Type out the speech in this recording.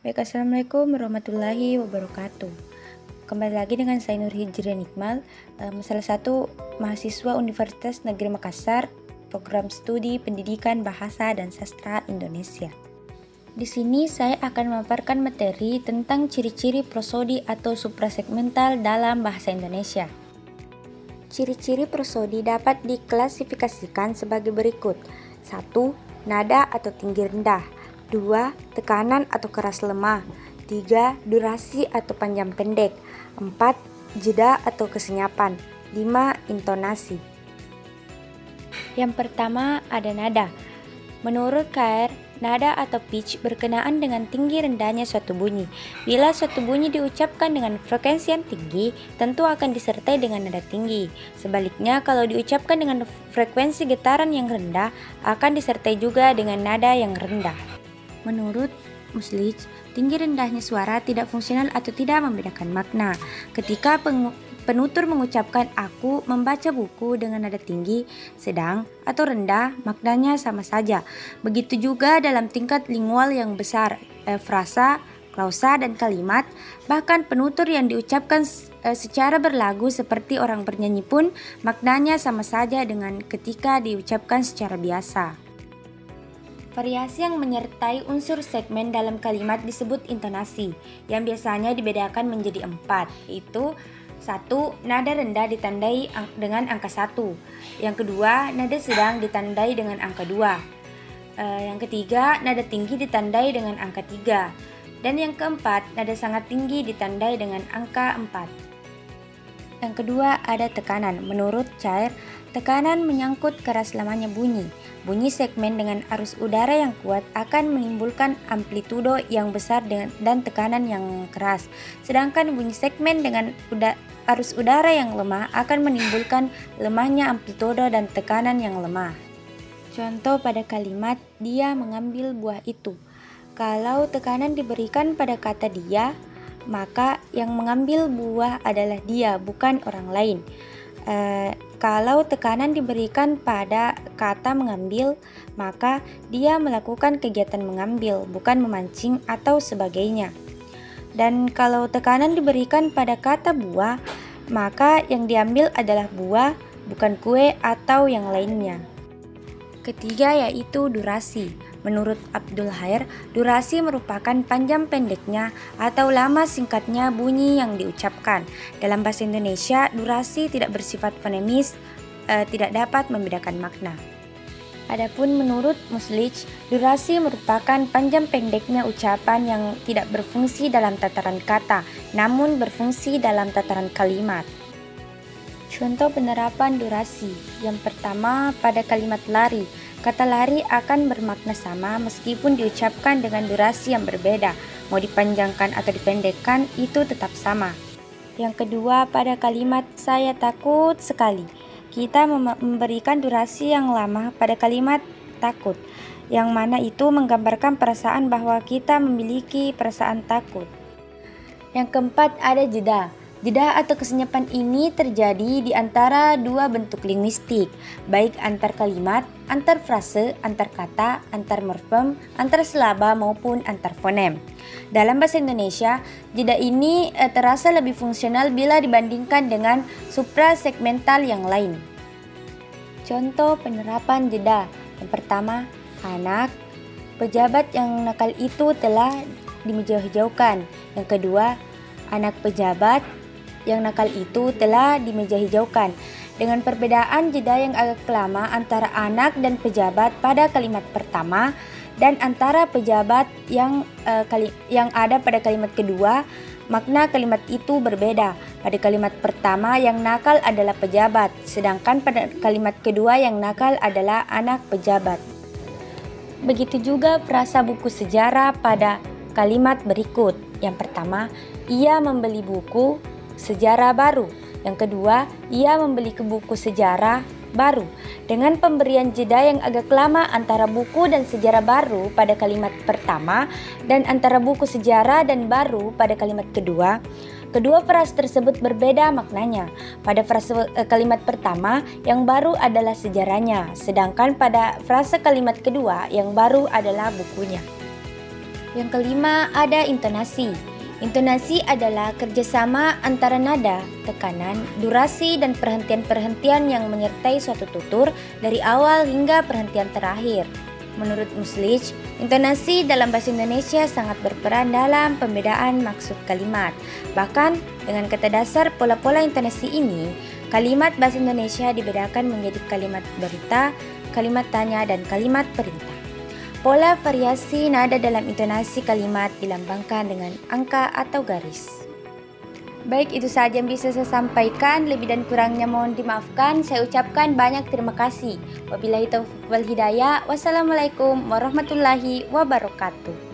Baik, Assalamualaikum warahmatullahi wabarakatuh. Kembali lagi dengan saya Nur Hijrian Iqmal, salah satu mahasiswa Universitas Negeri Makassar, program studi Pendidikan Bahasa dan Sastra Indonesia. Di sini saya akan memaparkan materi tentang ciri-ciri prosodi atau suprasegmental dalam bahasa Indonesia. Ciri-ciri prosodi dapat diklasifikasikan sebagai berikut. 1. Nada atau tinggi rendah. 2. Tekanan atau keras lemah. 3. Durasi atau panjang pendek. 4. Jeda atau kesenyapan. 5. Intonasi. Yang pertama ada nada. Menurut KR, nada atau pitch berkenaan dengan tinggi rendahnya suatu bunyi. Bila suatu bunyi diucapkan dengan frekuensi yang tinggi, tentu akan disertai dengan nada tinggi. Sebaliknya, kalau diucapkan dengan frekuensi getaran yang rendah, akan disertai juga dengan nada yang rendah. Menurut Muslich, tinggi rendahnya suara tidak fungsional atau tidak membedakan makna. Ketika penutur mengucapkan aku membaca buku dengan nada tinggi, sedang, atau rendah, maknanya sama saja. Begitu juga dalam tingkat lingual yang besar, frasa, klausa, dan kalimat. Bahkan penutur yang diucapkan secara berlagu seperti orang bernyanyi pun maknanya sama saja dengan ketika diucapkan secara biasa. Variasi yang menyertai unsur segmen dalam kalimat disebut intonasi, yang biasanya dibedakan menjadi 4, yaitu 1. Nada rendah ditandai dengan angka 1. Yang kedua, nada sedang ditandai dengan angka 2. Yang ketiga, nada tinggi ditandai dengan angka 3. Dan yang keempat, nada sangat tinggi ditandai dengan angka 4. Yang kedua, ada tekanan. Menurut Cair, tekanan menyangkut keras lamanya bunyi. Bunyi segmen dengan arus udara yang kuat akan menimbulkan amplitudo yang besar dan tekanan yang keras. Sedangkan bunyi segmen dengan arus udara yang lemah akan menimbulkan lemahnya amplitudo dan tekanan yang lemah. Contoh pada kalimat, dia mengambil buah itu. Kalau tekanan diberikan pada kata dia, maka yang mengambil buah adalah dia, bukan orang lain. Kalau tekanan diberikan pada kata mengambil, maka dia melakukan kegiatan mengambil, bukan memancing atau sebagainya. Dan kalau tekanan diberikan pada kata buah, maka yang diambil adalah buah, bukan kue atau yang lainnya. Ketiga yaitu durasi. Menurut Abdul Khair, durasi merupakan panjang pendeknya atau lama singkatnya bunyi yang diucapkan. Dalam bahasa Indonesia, durasi tidak bersifat fonemis, tidak dapat membedakan makna. Adapun menurut Muslich, durasi merupakan panjang pendeknya ucapan yang tidak berfungsi dalam tataran kata, namun berfungsi dalam tataran kalimat. Contoh penerapan durasi. Yang pertama, pada kalimat lari. Kata lari akan bermakna sama meskipun diucapkan dengan durasi yang berbeda. Mau dipanjangkan atau dipendekkan, itu tetap sama. Yang kedua, pada kalimat saya takut sekali. Kita memberikan durasi yang lama pada kalimat takut, yang mana itu menggambarkan perasaan bahwa kita memiliki perasaan takut. Yang keempat, ada jeda. Jeda atau kesenyapan ini terjadi di antara dua bentuk linguistik, baik antar kalimat, antar frase, antar kata, antar morfem, antar silaba maupun antar fonem. Dalam bahasa Indonesia, jeda ini terasa lebih fungsional bila dibandingkan dengan suprasegmental yang lain. Contoh penerapan jeda. Yang pertama, anak pejabat yang nakal itu telah dimejahijaukan. Yang kedua, anak pejabat yang nakal itu telah dimejahijaukan. Dengan perbedaan jeda yang agak lama antara anak dan pejabat pada kalimat pertama dan antara pejabat yang ada pada kalimat kedua, makna kalimat itu berbeda. Pada kalimat pertama yang nakal adalah pejabat, sedangkan pada kalimat kedua yang nakal adalah anak pejabat. Begitu juga frasa buku sejarah pada kalimat berikut. Yang pertama, ia membeli buku sejarah baru. Yang kedua, ia membeli buku sejarah baru. Dengan pemberian jeda yang agak lama antara buku dan sejarah baru pada kalimat pertama dan antara buku sejarah dan baru pada kalimat kedua, kedua frase tersebut berbeda maknanya. Pada frase kalimat pertama, yang baru adalah sejarahnya, sedangkan pada frase kalimat kedua, yang baru adalah bukunya. Yang kelima, ada intonasi. Intonasi adalah kerjasama antara nada, tekanan, durasi, dan perhentian-perhentian yang menyertai suatu tutur dari awal hingga perhentian terakhir. Menurut Muslich, intonasi dalam bahasa Indonesia sangat berperan dalam pembedaan maksud kalimat. Bahkan, dengan kata dasar pola-pola intonasi ini, kalimat bahasa Indonesia dibedakan menjadi kalimat berita, kalimat tanya, dan kalimat perintah. Pola variasi nada dalam intonasi kalimat dilambangkan dengan angka atau garis. Baik, itu saja yang bisa saya sampaikan. Lebih dan kurangnya mohon dimaafkan. Saya ucapkan banyak terima kasih. Wabillahi taufiq wal hidayah. Wassalamualaikum warahmatullahi wabarakatuh.